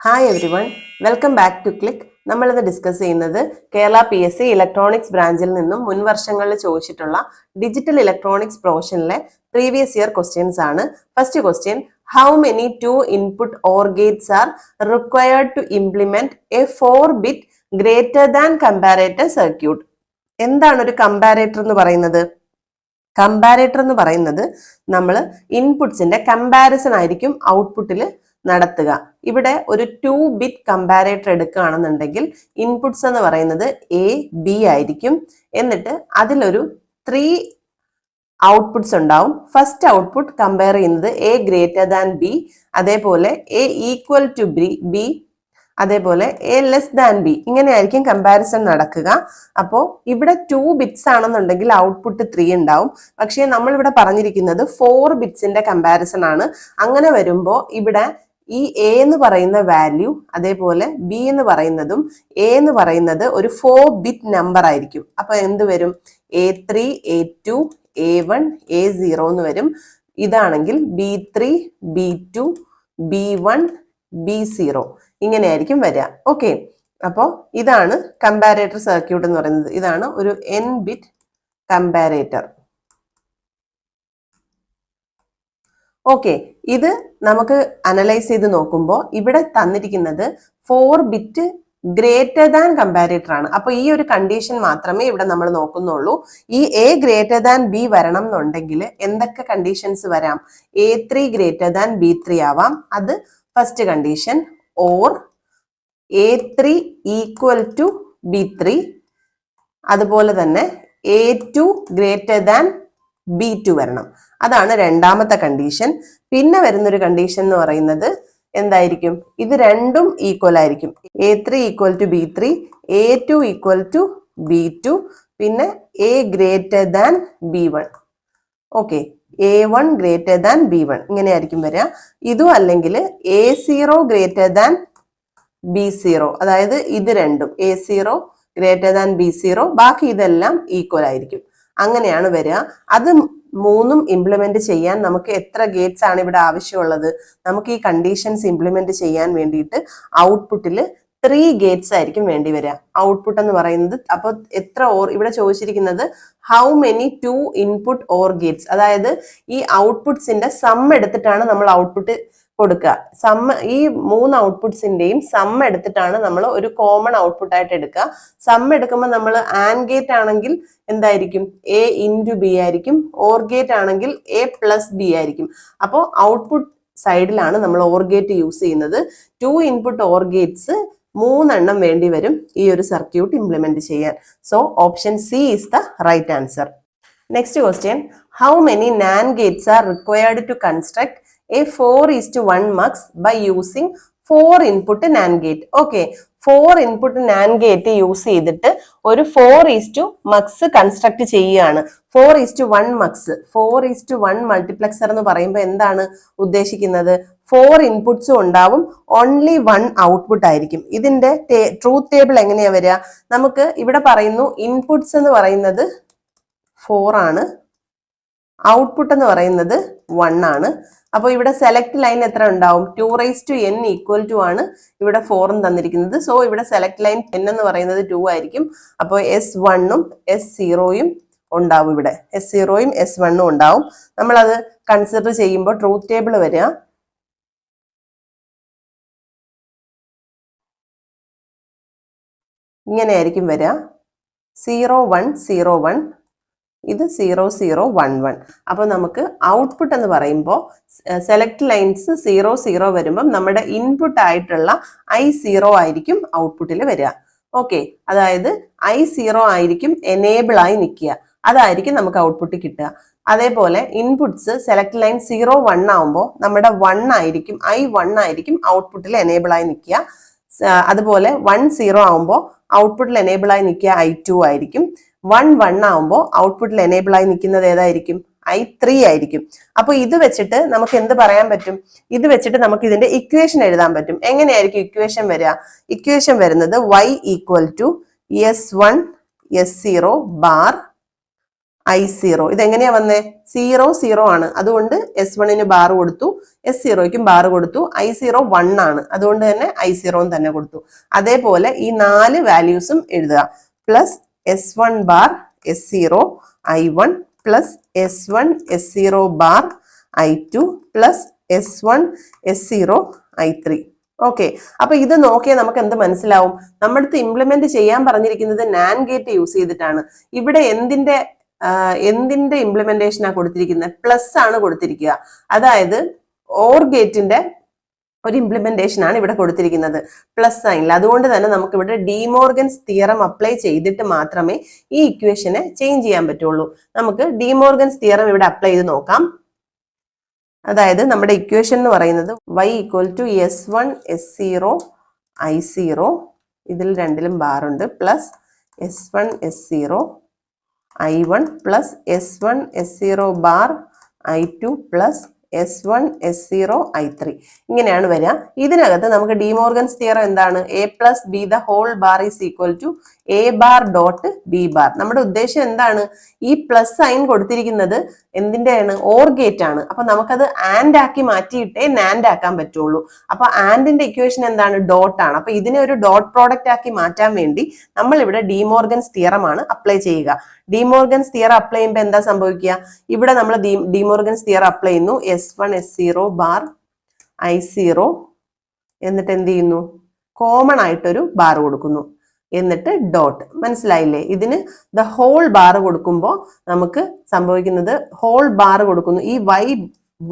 Hi everyone, welcome back to click. നമ്മളിത് discuss ചെയ്യുന്നത് Kerala PSC electronics ബ്രാഞ്ചിൽ നിന്നും മുൻ വർഷങ്ങളിൽ ചോദിച്ചിട്ടുള്ള ഡിജിറ്റൽ ഇലക്ട്രോണിക്സ് പ്രൊഫഷനിലെ പ്രീവിയസ് ഇയർ ക്വസ്റ്റ്യൻസ് ആണ്. First question, how many 2 input or gates are required to implement a 4-bit greater than comparator circuit? എന്താണ് ഒരു കമ്പാരേറ്റർ എന്ന് പറയുന്നത്? കമ്പാരേറ്റർ എന്ന് പറയുന്നത് നമ്മൾ ഇൻപുട്സിന്റെ കമ്പാരിസൺ ആയിരിക്കും ഔട്ട്പുട്ടിൽ നടത്തുക. ഇവിടെ ഒരു 2-bit കമ്പാരേറ്റർ എടുക്കുകയാണെന്നുണ്ടെങ്കിൽ ഇൻപുട്സ് എന്ന് പറയുന്നത് A, B ആയിരിക്കും. എന്നിട്ട് അതിലൊരു 3 ഔട്ട്പുട്ട്സ് ഉണ്ടാവും. ഫസ്റ്റ് ഔട്ട്പുട്ട് കമ്പയർ ചെയ്യുന്നത് A ഗ്രേറ്റർ ദാൻ B, അതേപോലെ A ഈക്വൽ ടു B, അതേപോലെ A ലെസ് ദാൻ B. ഇങ്ങനെയായിരിക്കും കമ്പാരിസൺ നടക്കുക. അപ്പോൾ ഇവിടെ 2 bits ആണെന്നുണ്ടെങ്കിൽ ഔട്ട്പുട്ട് 3 ഉണ്ടാവും. പക്ഷേ നമ്മൾ ഇവിടെ പറഞ്ഞിരിക്കുന്നത് 4 ബിറ്റ്സിന്റെ കമ്പാരിസൺ ആണ്. അങ്ങനെ വരുമ്പോൾ ഇവിടെ ഈ A എന്ന് പറയുന്ന വാല്യൂ അതേപോലെ B എന്ന് പറയുന്നതും A എന്ന് പറയുന്നത് ഒരു 4-bit നമ്പർ ആയിരിക്കും. അപ്പൊ എന്ത് വരും? A3, A2, A1, A0 എന്ന് വരും. ഇതാണെങ്കിൽ B3, B2, B1, B0 ഇങ്ങനെയായിരിക്കും വരിക. ഓക്കെ, അപ്പോൾ ഇതാണ് കമ്പാരേറ്റർ സർക്യൂട്ട് എന്ന് പറയുന്നത്. ഇതാണ് ഒരു n-bit കമ്പാരേറ്റർ. ഓക്കെ, ഇത് നമുക്ക് അനലൈസ് ചെയ്ത് നോക്കുമ്പോൾ ഇവിടെ തന്നിരിക്കുന്നത് 4-bit ഗ്രേറ്റർ ദാൻ കമ്പാരേറ്റർ ആണ്. അപ്പൊ ഈ ഒരു കണ്ടീഷൻ മാത്രമേ ഇവിടെ നമ്മൾ നോക്കുന്നുള്ളൂ. ഈ A ഗ്രേറ്റർ ദാൻ B വരണം എന്നുണ്ടെങ്കിൽ എന്തൊക്കെ കണ്ടീഷൻസ് വരാം? A3 ഗ്രേറ്റർ ദാൻ B3 ആവാം, അത് first condition. Or A3 equal to B3, അതുപോലെ തന്നെ A2 ഗ്രേറ്റർ ദാൻ B2 വരണം, അതാണ് രണ്ടാമത്തെ കണ്ടീഷൻ. പിന്നെ വരുന്നൊരു കണ്ടീഷൻ എന്ന് പറയുന്നത് എന്തായിരിക്കും? ഇത് രണ്ടും ഈക്വൽ ആയിരിക്കും. A3 equal to B3, A2 equal to B2, പിന്നെ A greater than B1. Okay, A1 greater than B1 ഇങ്ങനെയായിരിക്കും വരിക. ഇതും അല്ലെങ്കിൽ A0 ഗ്രേറ്റർ ദാൻ B0, അതായത് ഇത് രണ്ടും A0 ഗ്രേറ്റർ ദാൻ B0, ബാക്കി ഇതെല്ലാം ഈക്വൽ ആയിരിക്കും. അങ്ങനെയാണ് വരിക. അത് മൂന്നും ഇംപ്ലിമെന്റ് ചെയ്യാൻ നമുക്ക് എത്ര ഗേറ്റ്സ് ആണ് ഇവിടെ ആവശ്യമുള്ളത്? നമുക്ക് ഈ കണ്ടീഷൻസ് ഇംപ്ലിമെന്റ് ചെയ്യാൻ വേണ്ടിയിട്ട് ഔട്ട്പുട്ടിൽ 3 ഗേറ്റ്സ് ആയിരിക്കും വേണ്ടി വരിക. ഔട്ട്പുട്ട് എന്ന് പറയുന്നത് അപ്പോൾ എത്ര ഓർ ഇവിടെ ചോദിച്ചിരിക്കുന്നത് how many 2 input or Gates, അതായത് ഈ ഔട്ട്പുട്ട്സിന്റെ സം എടുത്തിട്ടാണ് നമ്മൾ ഔട്ട്പുട്ട് കൊടുക്കുക. ഈ 3 ഔട്ട്പുട്ട്സിന്റെയും സം എടുത്തിട്ടാണ് നമ്മൾ ഒരു കോമൺ ഔട്ട്പുട്ട് ആയിട്ട് എടുക്കുക. സം എടുക്കുമ്പോൾ നമ്മൾ ആൻഡ് ഗേറ്റ് ആണെങ്കിൽ എന്തായിരിക്കും? A ഇൻറ്റു B ആയിരിക്കും. ഓർ ഗേറ്റ് ആണെങ്കിൽ A പ്ലസ് B ആയിരിക്കും. അപ്പോൾ ഔട്ട്പുട്ട് സൈഡിലാണ് നമ്മൾ ഓർ ഗേറ്റ് യൂസ് ചെയ്യുന്നത്. 2 ഇൻപുട്ട് ഓർ ഗേറ്റ്സ് 3 എണ്ണം വേണ്ടി വരും ഈ ഒരു സർക്യൂട്ട് ഇംപ്ലിമെന്റ് ചെയ്യാൻ. So option C is the right answer. Next question, how many NAND gates are required to construct a 4:1 mux by using 4 input NAND gate? Okay, 4 input NAND gate use ചെയ്തിട്ട് ഒരു 4:1 mux construct ചെയ്യുകയാണ്. 4:1 mux, 4:1 multiplexer എന്ന് പറയുമ്പോൾ എന്താണ് ഉദ്ദേശിക്കുന്നത്? 4 ഇൻപുട്സും ഉണ്ടാവും, only 1 output ആയിരിക്കും. ഇതിന്റെ ട്രൂത്ത് ടേബിൾ എങ്ങനെയാ വരിക? നമുക്ക് ഇവിടെ പറയുന്നു ഇൻപുട്സ് എന്ന് പറയുന്നത് 4 ആണ്, ഔട്ട്പുട്ട് എന്ന് പറയുന്നത് 1 ആണ്. അപ്പോൾ ഇവിടെ സെലക്ട് ലൈൻ എത്ര ഉണ്ടാവും? 2n ഈക്വൽ ടു ആണ് ഇവിടെ 4 തന്നിരിക്കുന്നത്. സോ ഇവിടെ സെലക്ട് ലൈൻ n എന്ന് പറയുന്നത് 2 ആയിരിക്കും. അപ്പോൾ S1ഉം S0യും ഉണ്ടാവും. ഇവിടെ S0യും S1ഉം ഉണ്ടാവും. നമ്മളത് കൺസിഡർ ചെയ്യുമ്പോൾ ട്രൂത്ത് ടേബിൾ വരിക ഇങ്ങനെയായിരിക്കും വരിക. 0101, ഇത് 0011. അപ്പോൾ നമുക്ക് ഔട്ട്പുട്ട് എന്ന് പറയുമ്പോൾ സെലക്ട് ലൈൻസ് 00 വരുമ്പം നമ്മുടെ ഇൻപുട്ട് ആയിട്ടുള്ള I0 ആയിരിക്കും ഔട്ട്പുട്ടിൽ വരിക. ഓക്കെ, അതായത് I0 ആയിരിക്കും എനേബിൾ ആയി നിൽക്കുക, അതായിരിക്കും നമുക്ക് ഔട്ട്പുട്ട് കിട്ടുക. അതേപോലെ ഇൻപുട്സ് സെലക്ട് ലൈൻ 01 ആവുമ്പോൾ നമ്മുടെ 1 ആയിരിക്കും, I1 ആയിരിക്കും ഔട്ട്പുട്ടിൽ എനേബിൾ ആയി നിൽക്കുക. അതുപോലെ 10 ആവുമ്പോൾ ഔട്ട്പുട്ടിൽ എനേബിൾ ആയി നിൽക്കുക I2 ആയിരിക്കും. 11 ആവുമ്പോൾ ഔട്ട്പുട്ടിൽ എനേബിൾ ആയി നിൽക്കുന്നത് ഏതായിരിക്കും? I3 ആയിരിക്കും. അപ്പൊ ഇത് വെച്ചിട്ട് നമുക്ക് എന്ത് പറയാൻ പറ്റും? ഇത് വെച്ചിട്ട് നമുക്ക് ഇതിന്റെ ഇക്വേഷൻ എഴുതാൻ പറ്റും. എങ്ങനെയായിരിക്കും ഇക്വേഷൻ വരിക? ഇക്വേഷൻ വരുന്നത് y equal to S1 S0 bar I0. ഇതെങ്ങനെയാ വന്നേ? 0 0 ആണ്, അതുകൊണ്ട് S1ന് ബാർ കൊടുത്തു, S0ക്കും ബാർ കൊടുത്തു. I0 1 ആണ്, അതുകൊണ്ട് തന്നെ I0 തന്നെ കൊടുത്തു. അതേപോലെ ഈ 4 വാല്യൂസും എഴുതുക. Plus S1 bar S0 I1 plus S1 S0 bar I2 plus S1 S0 I3. Okay, അപ്പൊ ഇത് നോക്കിയാൽ നമുക്ക് എന്ത് മനസ്സിലാവും? നമ്മുടെ ഇംപ്ലിമെന്റ് ചെയ്യാൻ പറഞ്ഞിരിക്കുന്നത് നാൻഡ് ഗേറ്റ് യൂസ് ചെയ്തിട്ടാണ്. ഇവിടെ എന്തിന്റെ ഇംപ്ലിമെന്റേഷനാണ് കൊടുത്തിരിക്കുന്നത്? പ്ലസ് ആണ് കൊടുത്തിരിക്കുക. അതായത് ഓർ ഗേറ്റിന്റെ ഒരു ഇംപ്ലിമെന്റേഷൻ ആണ് ഇവിടെ കൊടുത്തിരിക്കുന്നത്, പ്ലസ് സൈനിൽ. അതുകൊണ്ട് തന്നെ നമുക്ക് ഇവിടെ ഡിമോർഗൻസ് തിയറം അപ്ലൈ ചെയ്തിട്ട് മാത്രമേ ഈ ഇക്വേഷനെ ചേഞ്ച് ചെയ്യാൻ പറ്റുള്ളൂ. നമുക്ക് ഡിമോർഗൻസ് തിയറം ഇവിടെ അപ്ലൈ ചെയ്ത് നോക്കാം. അതായത് നമ്മുടെ ഇക്വേഷൻ എന്ന് പറയുന്നത് y equal to S1 S0 I0, ഇതിൽ രണ്ടിലും ബാർ ഉണ്ട്, plus S1 S0 I1 plus S1 S0 bar I2 plus S1 S0 I3. ഇങ്ങനെയാണ് വരിക. ഇതിനകത്ത് നമുക്ക് ഡിമോർഗൻസ് തിയറം എന്താണ്? A plus B the whole bar is equal to A bar dot B bar. നമ്മുടെ ഉദ്ദേശം എന്താണ്? ഈ പ്ലസ് സൈൻ കൊടുത്തിരിക്കുന്നത് എന്തിന്റെയാണ്? ഓർ ഗേറ്റ് ആണ്. അപ്പൊ നമുക്കത് ആൻഡ് ആക്കി മാറ്റിയിട്ടേ നാൻഡ് ആക്കാൻ പറ്റുള്ളൂ. അപ്പൊ ആൻഡിന്റെ ഇക്വേഷൻ എന്താണ്? ഡോട്ട് ആണ്. അപ്പൊ ഇതിനെ ഒരു ഡോട്ട് പ്രോഡക്റ്റ് ആക്കി മാറ്റാൻ വേണ്ടി നമ്മൾ ഇവിടെ ഡിമോർഗൻസ് തിയറം ആണ് അപ്ലൈ ചെയ്യുക. ഡിമോർഗൻസ് തിയറം അപ്ലൈ ചെയ്യുമ്പോൾ എന്താ സംഭവിക്കുക? ഇവിടെ നമ്മൾ ഡിമോർഗൻസ് തിയറം അപ്ലൈ ചെയ്യുന്നു. S1 S0 ബാർ I0, എന്നിട്ട് എന്ത് ചെയ്യുന്നു? കോമൺ ആയിട്ടൊരു ബാർ കൊടുക്കുന്നു, എന്നിട്ട് ഡോട്ട്. മനസ്സിലായില്ലേ? ഇതിന് ദ ഹോൾ ബാർ കൊടുക്കുമ്പോൾ നമുക്ക് സംഭവിക്കുന്നത് ഹോൾ ബാർ കൊടുക്കുന്നു, ഈ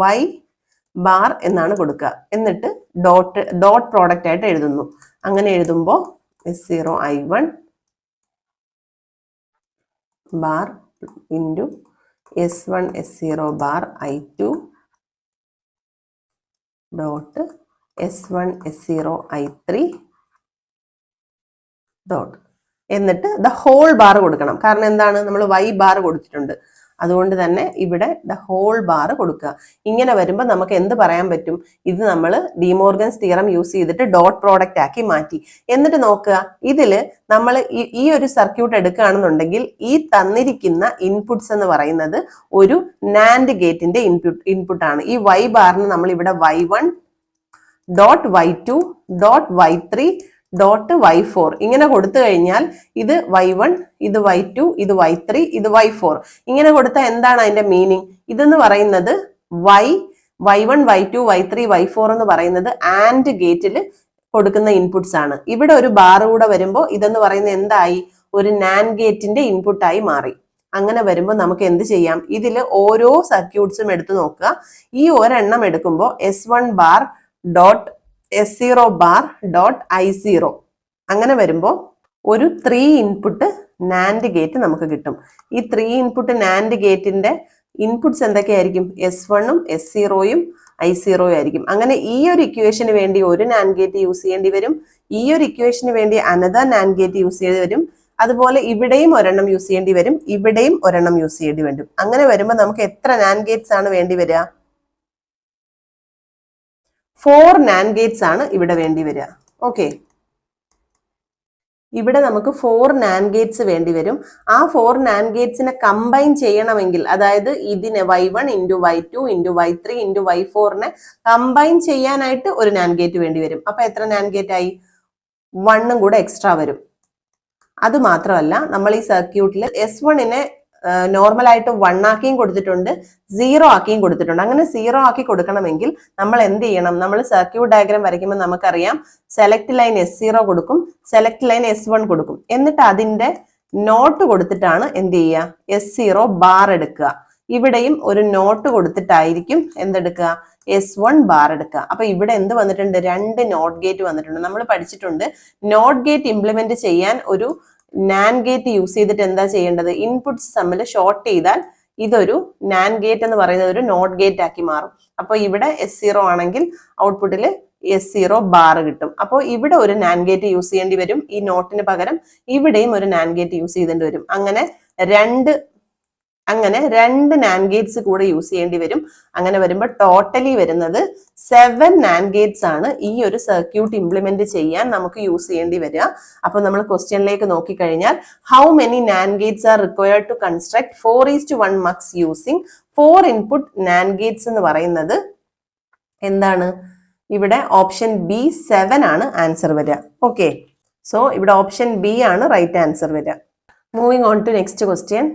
y ബാർ എന്നാണ് കൊടുക്കുക, എന്നിട്ട് ഡോട്ട് പ്രോഡക്റ്റ് ആയിട്ട് എഴുതുന്നു. അങ്ങനെ എഴുതുമ്പോൾ S0 I1 bar into S1 S0 bar I2 dot S1 S0 I3 dot, എന്നിട്ട് ദ ഹോൾ ബാർ കൊടുക്കണം. കാരണം എന്താണ്? നമ്മൾ y ബാർ കൊടുത്തിട്ടുണ്ട്, അതുകൊണ്ട് തന്നെ ഇവിടെ ദ ഹോൾ ബാർ കൊടുക്കുക. ഇങ്ങനെ വരുമ്പോൾ നമുക്ക് എന്ത് പറയാൻ പറ്റും? ഇത് നമ്മൾ ഡിമോർഗൻസ് തിയറം യൂസ് ചെയ്തിട്ട് ഡോട്ട് പ്രോഡക്റ്റ് ആക്കി മാറ്റി. എന്നിട്ട് നോക്കുക, ഇതില് നമ്മൾ ഈ ഒരു സർക്യൂട്ട് എടുക്കുകയാണെന്നുണ്ടെങ്കിൽ ഈ തന്നിരിക്കുന്ന ഇൻപുട്സ് എന്ന് പറയുന്നത് ഒരു നാൻഡ് ഗേറ്റിന്റെ ഇൻപുട്ടാണ്. ഈ y ബാറിന് നമ്മൾ ഇവിടെ y1 dot y2 dot y3 dot y4 ഇങ്ങനെ കൊടുത്തു കഴിഞ്ഞാൽ ഇത് y1, ഇത് y2, ഇത് y3, ഇത് y4 ഇങ്ങനെ കൊടുത്താൽ എന്താണ് അതിന്റെ മീനിങ്? ഇതെന്ന് പറയുന്നത് y1 y2 y3 y4 എന്ന് പറയുന്നത് ആൻഡ് ഗേറ്റിൽ കൊടുക്കുന്ന ഇൻപുട്സ് ആണ്. ഇവിടെ ഒരു ബാർ കൂടെ വരുമ്പോൾ ഇതെന്ന് പറയുന്നത് എന്തായി? ഒരു നാൻഡ് ഗേറ്റിന്റെ ഇൻപുട്ടായി മാറി. അങ്ങനെ വരുമ്പോൾ നമുക്ക് എന്ത് ചെയ്യാം? ഇതിൽ ഓരോ സർക്യൂട്ട്സും എടുത്തു നോക്കുക. ഈ ഒരെണ്ണം എടുക്കുമ്പോൾ S1 bar dot S0 bar dot I0 അങ്ങനെ വരുമ്പോൾ ഒരു 3 ഇൻപുട്ട് നാൻഡ് ഗേറ്റ് നമുക്ക് കിട്ടും. ഈ 3 ഇൻപുട്ട് നാൻഡ് ഗേറ്റിന്റെ ഇൻപുട്സ് എന്തൊക്കെയായിരിക്കും? S1ഉം S0യും I0 ആയിരിക്കും. അങ്ങനെ ഈ ഒരു ഇക്വേഷന് വേണ്ടി ഒരു നാൻഡ് ഗേറ്റ് യൂസ് ചെയ്യേണ്ടി വരും, ഈ ഒരു ഇക്വേഷന് വേണ്ടി അനദർ നാൻഡ് ഗേറ്റ് യൂസ് ചെയ്യേണ്ടി വരും, അതുപോലെ ഇവിടെയും ഒരെണ്ണം യൂസ് ചെയ്യേണ്ടി വരും, ഇവിടെയും ഒരെണ്ണം യൂസ് ചെയ്യേണ്ടി വരും. അങ്ങനെ വരുമ്പോൾ നമുക്ക് എത്ര നാൻഡ് ഗേറ്റ്സ് ആണ് വേണ്ടി വരിക? 4 നാൻഡ് ഗേറ്റ്സ് ആണ് ഇവിടെ വേണ്ടി വരിക. ഓക്കെ, ഇവിടെ നമുക്ക് 4 നാൻഡ് ഗേറ്റ്സ് വേണ്ടി വരും. ആ 4 നാൻഡ് ഗേറ്റ്സിനെ കമ്പൈൻ ചെയ്യണമെങ്കിൽ, അതായത് ഇതിനെ y1 into y2 into y3 into y4നെ കമ്പൈൻ ചെയ്യാനായിട്ട് ഒരു നാൻഡ് ഗേറ്റ് വേണ്ടി വരും. അപ്പൊ എത്ര നാൻഡ് ഗേറ്റ് ആയി? 1ഉം കൂടെ എക്സ്ട്രാ വരും. അത് മാത്രമല്ല, നമ്മൾ ഈ സർക്യൂട്ടിൽ S1നെ നോർമലായിട്ട് 1 ആക്കിയും കൊടുത്തിട്ടുണ്ട്, 0 ആക്കിയും കൊടുത്തിട്ടുണ്ട്. അങ്ങനെ 0 ആക്കി കൊടുക്കണമെങ്കിൽ നമ്മൾ എന്ത് ചെയ്യണം? നമ്മൾ സർക്യൂട്ട് ഡയഗ്രാം വരയ്ക്കുമ്പോൾ നമുക്കറിയാം, സെലക്ട് ലൈൻ S0 കൊടുക്കും, സെലക്ട് ലൈൻ S1 കൊടുക്കും, എന്നിട്ട് അതിന്റെ നോട്ട് കൊടുത്തിട്ടാണ് എന്ത് ചെയ്യുക? S0 ബാർ എടുക്കുക. ഇവിടെയും ഒരു നോട്ട് കൊടുത്തിട്ടായിരിക്കും എന്തെടുക്കുക? S1 ബാർ എടുക്കുക. അപ്പൊ ഇവിടെ എന്ത് വന്നിട്ടുണ്ട്? 2 നോട്ട് ഗേറ്റ് വന്നിട്ടുണ്ട്. നമ്മൾ പഠിച്ചിട്ടുണ്ട്, നോട്ട് ഗേറ്റ് ഇംപ്ലിമെന്റ് ചെയ്യാൻ ഒരു നാൻഡ് ഗേറ്റ് യൂസ് ചെയ്തിട്ട് എന്താ ചെയ്യേണ്ടത്? ഇൻപുട്സ് തമ്മിൽ ഷോർട്ട് ചെയ്താൽ ഇതൊരു നാൻഡ് ഗേറ്റ് എന്ന് പറയുന്നത് ഒരു നോട്ട് ഗേറ്റ് ആക്കി മാറും. അപ്പൊ ഇവിടെ S0 ആണെങ്കിൽ ഔട്ട്പുട്ടിൽ S0 ബാർ കിട്ടും. അപ്പോൾ ഇവിടെ ഒരു നാൻഡ് ഗേറ്റ് യൂസ് ചെയ്യേണ്ടി വരും, ഈ നോട്ടിന് പകരം ഇവിടെയും ഒരു നാൻഡ് ഗേറ്റ് യൂസ് ചെയ്തേണ്ടി വരും. അങ്ങനെ 2 അങ്ങനെ 2 NAND ഗേറ്റ്സ് കൂടെ യൂസ് ചെയ്യേണ്ടി വരും. അങ്ങനെ വരുമ്പോൾ ടോട്ടലി വരുന്നത് 7 NAND ഗേറ്റ്സ് ആണ് ഈ ഒരു സർക്യൂട്ട് ഇംപ്ലിമെന്റ് ചെയ്യാൻ നമുക്ക് യൂസ് ചെയ്യേണ്ടി വരിക. അപ്പൊ നമ്മൾ ക്വസ്റ്റ്യനിലേക്ക് നോക്കിക്കഴിഞ്ഞാൽ how many NAND gates are required to construct 4:1 mux using 4 input NAND gates എന്ന് പറയുന്നത് എന്താണ്? ഇവിടെ ഓപ്ഷൻ ബി 7 ആണ് ആൻസർ വരിക. ഓക്കെ, സോ ഇവിടെ ഓപ്ഷൻ ബി ആണ് റൈറ്റ് ആൻസർ വരിക. Moving on to next question.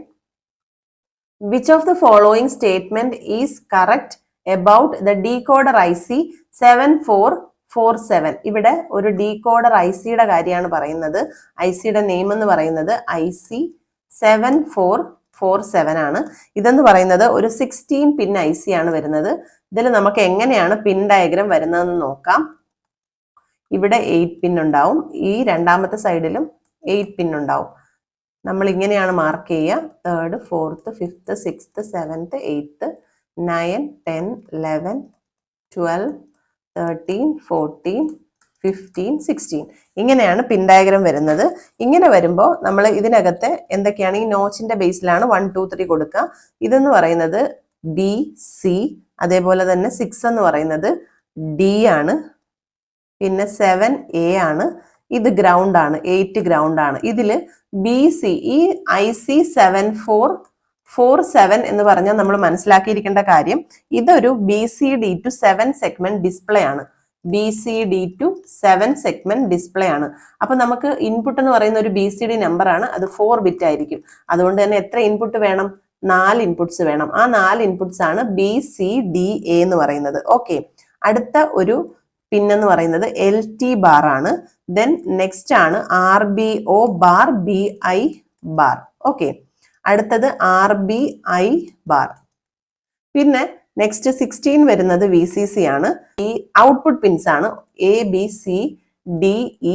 Which of the following statement is correct about the decoder IC 7447? ഇവിടെ ഒരു ഡീകോഡർ ഐസിയുടെ കാര്യമാണ് പറയുന്നത്. ഐസിയുടെ നെയിം എന്ന് പറയുന്നത് IC 7447 ആണ്. ഇതെന്ന് പറയുന്നത് ഒരു 16 പിൻ IC ആണ് വരുന്നത്. ഇതിൽ നമുക്ക് എങ്ങനെയാണ് പിൻ ഡയഗ്രാം വരുന്നതെന്ന് നോക്കാം. ഇവിടെ 8 പിൻ ഉണ്ടാവും, ഈ രണ്ടാമത്തെ സൈഡിലും 8 പിൻ ഉണ്ടാവും. നമ്മൾ ഇങ്ങനെയാണ് മാർക്ക് ചെയ്യുക: 3rd, 4th, 5th, 6th, 7th, 8th, 9, 10, 11, 12, 13, 14, 15, 16. ഇങ്ങനെയാണ് പിൻ ഡയഗ്രാം വരുന്നത്. ഇങ്ങനെ വരുമ്പോൾ നമ്മൾ ഇതിനകത്ത് എന്തൊക്കെയാണ്, ഈ നോച്ചിന്റെ ബേസിലാണ് 1, 2, 3 കൊടുക്കുക. ഇതെന്ന് പറയുന്നത് ബി, സി, അതേപോലെ തന്നെ 6 എന്ന് പറയുന്നത് ഡി ആണ്, പിന്നെ 7 എ ആണ്, ഇത് ഗ്രൗണ്ട് ആണ്, 8 ഗ്രൗണ്ട് ആണ്. ഇതില് ബി സി, ഈ IC 7447 എന്ന് പറഞ്ഞാൽ നമ്മൾ മനസ്സിലാക്കിയിരിക്കേണ്ട കാര്യം, ഇതൊരു BCD7 സെഗ്മെന്റ് ഡിസ്പ്ലേ ആണ്. BCD 7 സെഗ്മെന്റ് ഡിസ്പ്ലേ ആണ്. അപ്പൊ നമുക്ക് ഇൻപുട്ട് എന്ന് പറയുന്ന ഒരു BCD നമ്പർ ആണ്, അത് 4 ബിറ്റ് ആയിരിക്കും. അതുകൊണ്ട് തന്നെ എത്ര ഇൻപുട്ട് വേണം? 4 ഇൻപുട്സ് വേണം. ആ 4 ഇൻപുട്സ് ആണ് BCDA എന്ന് പറയുന്നത്. ഓക്കെ, അടുത്ത ഒരു പിൻ എന്ന് പറയുന്നത് LT ബാർ ആണ്. ദെൻ നെക്സ്റ്റ് ആണ് RBO bar, BI bar. Okay, അടുത്തത് RBI ബാർ. പിന്നെ നെക്സ്റ്റ് 16 വരുന്നത് VCC ആണ്. ഈ ഔട്ട്പുട്ട് പിൻസ് ആണ് ABCDEFG,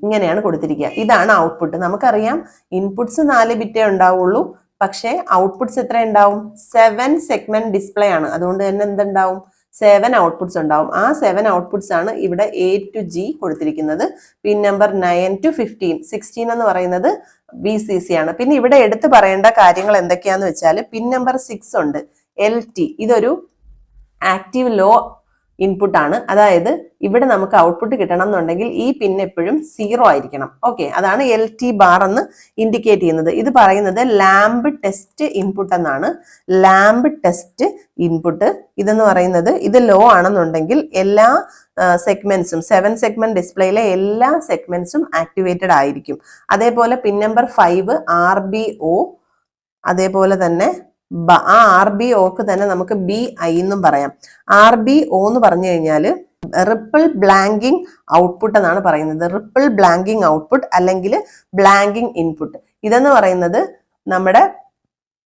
ഇങ്ങനെയാണ് കൊടുത്തിരിക്കുക. ഇതാണ് ഔട്ട്പുട്ട്. നമുക്കറിയാം ഇൻപുട്സ് 4 ബിറ്റേ ഉണ്ടാവുള്ളൂ, പക്ഷേ ഔട്ട്പുട്ട്സ് എത്ര ഉണ്ടാവും? 7 സെഗ്മെന്റ് ഡിസ്പ്ലേ ആണ്. അതുകൊണ്ട് തന്നെ എന്തുണ്ടാവും? 7 ഔട്ട്പുട്ട്സ് ഉണ്ടാവും. ആ 7 ഔട്ട്പുട്ട്സ് ആണ് ഇവിടെ A to G കൊടുത്തിരിക്കുന്നത്. പിൻ നമ്പർ 9 to 15, 16 എന്ന് പറയുന്നത് VCC ആണ്. പിന്നെ ഇവിടെ എടുത്തു പറയേണ്ട കാര്യങ്ങൾ എന്തൊക്കെയാന്ന് വെച്ചാൽ, പിൻ നമ്പർ 6 ഉണ്ട്, LT. ഇതൊരു ആക്റ്റീവ് ലോ ഇൻപുട്ട് ആണ്. അതായത് ഇവിടെ നമുക്ക് ഔട്ട്പുട്ട് കിട്ടണം എന്നുണ്ടെങ്കിൽ ഈ പിൻ എപ്പോഴും 0 ആയിരിക്കണം. ഓക്കെ, അതാണ് LT ബാർ എന്ന് ഇൻഡിക്കേറ്റ് ചെയ്യുന്നത്. ഇത് പറയുന്നത് ലാമ്പ് ടെസ്റ്റ് ഇൻപുട്ട് എന്നാണ്. ലാമ്പ് ടെസ്റ്റ് ഇൻപുട്ട് ഇതെന്ന് പറയുന്നത്, ഇത് ലോ ആണെന്നുണ്ടെങ്കിൽ എല്ലാ സെഗ്മെന്റ്സും 7 സെഗ്മെന്റ് ഡിസ്പ്ലേയിലെ എല്ലാ സെഗ്മെന്റ്സും ആക്ടിവേറ്റഡ് ആയിരിക്കും. അതേപോലെ പിൻ നമ്പർ 5 RBO, അതേപോലെ തന്നെ ആ RBOക്ക് തന്നെ നമുക്ക് BI എന്നും പറയാം. RBO എന്ന് പറഞ്ഞു കഴിഞ്ഞാൽ റിപ്പിൾ ബ്ലാങ്കിങ് ഔട്ട്പുട്ട് എന്നാണ് പറയുന്നത്. റിപ്പിൾ ബ്ലാങ്കിങ് ഔട്ട്പുട്ട് അല്ലെങ്കിൽ ബ്ലാങ്കിങ് ഇൻപുട്ട്. ഇതെന്ന് പറയുന്നത് നമ്മുടെ